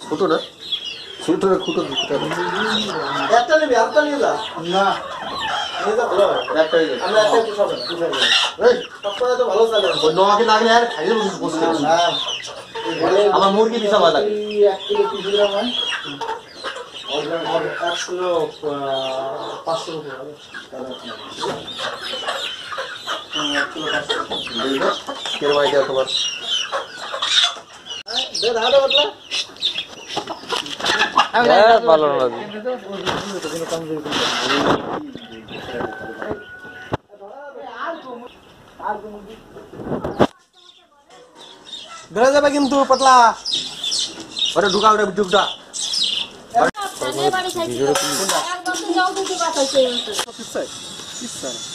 ছোট না ছোট না খুঁটো একটা নিবি একটা নিয়ে যা না একটা আমরা একটা পুষাবো এই সবটা তো ভালো চলে ওই নমাকে লাগলে আর খাইলে বসে না আমার মুরগি বিশাল ভালো লাগে 1 কিলো 30 গ্রাম হয় और 500 किलो आइडिया तुम्हारा दे दादा बतला ভালো না বেরা যাবে কিন্তু পাতলা ওরে ঢুকা ওরে ঢুকটা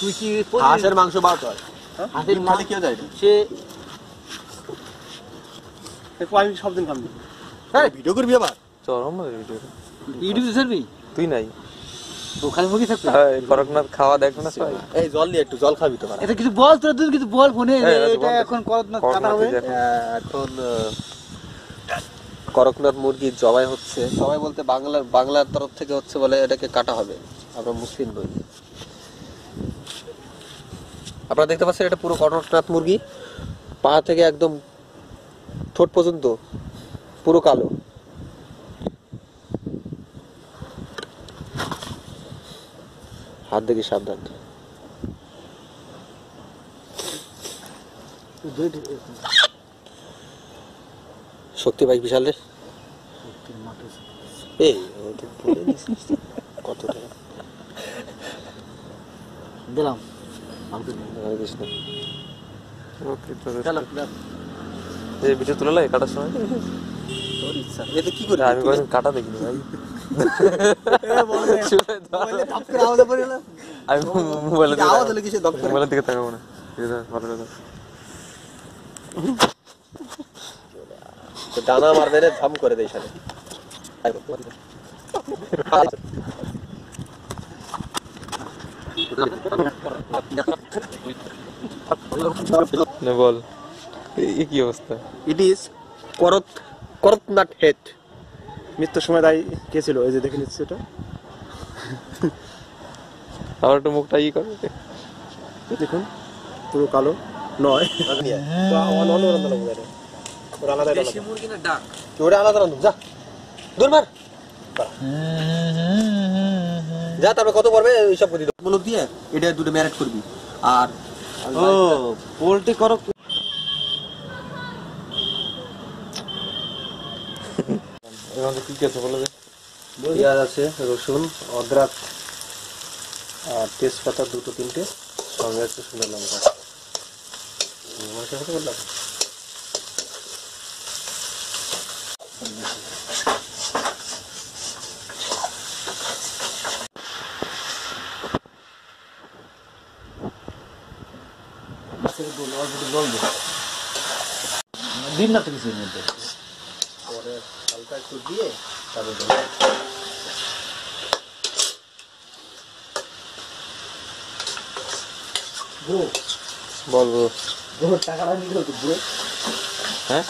তুই কি হাঁসের মাংস বাও তো হাঁসের মাংস কেউ যায় সে আমি সব দিন খাবি হ্যাঁ ভিডিও করবি আবার চল আমার ভিডিও ইউটিউবে ছাড়বি তুই নাই ওখানে মুরগি থাকবে হ্যাঁ করকনাথ খাওয়া দেখো না সবাই এই জল নিয়ে একটু জল খাবি তো এটা কিছু বল তোরা তুই কিছু বল ফোনে এটা এখন করকনাথ কাটা হবে এখন করকনাথ মুরগি জবাই হচ্ছে জবাই বলতে বাংলার তরফ থেকে হচ্ছে বলে এটাকে কাটা হবে আমরা মুসলিম নই আপনারা দেখতে পাচ্ছেন এটা পুরো করকনাথ মুরগি পা থেকে একদম ঠোঁট পর্যন্ত পুরো কালো হাত দেখি সাবধান শক্তি ভাই বিশালের এই কত টাকা দিলাম এই ভিডিও তুলে লাই কাটার সময় তোর ইচ্ছা এতে কি করে আমি কোন কাটা দেখিনি ভাই আমি মোবাইলের দিকে তাকাবো না ভালো কথা ডানা মারবে রে ধাম করে দেয় সাথে বল কি অবস্থা ইট ইজ করকনাথ হেড মৃত্যুর সময় তাই কে ছিল এই যে দেখে নিচ্ছি এটা আর একটু মুখটা ই করে দেখুন পুরো কালো নয় যা তারপরে কত পড়বে ওইসব গুলো দিয়ে এটা দুটো ম্যারিনেট করবি আর ও পোল্ট্রি করক কি কি আছে বলো পেঁয়াজ আছে রসুন অদরক আর তেজপাতা দুটো তিনটে সঙ্গে আছে শুকনো লঙ্কা বললাম দিন না তো কিছুর মধ্যে পরে হালকা একটু দিয়ে তারপরে বলবো টাকাটা নিয়ে গেল তো হ্যাঁ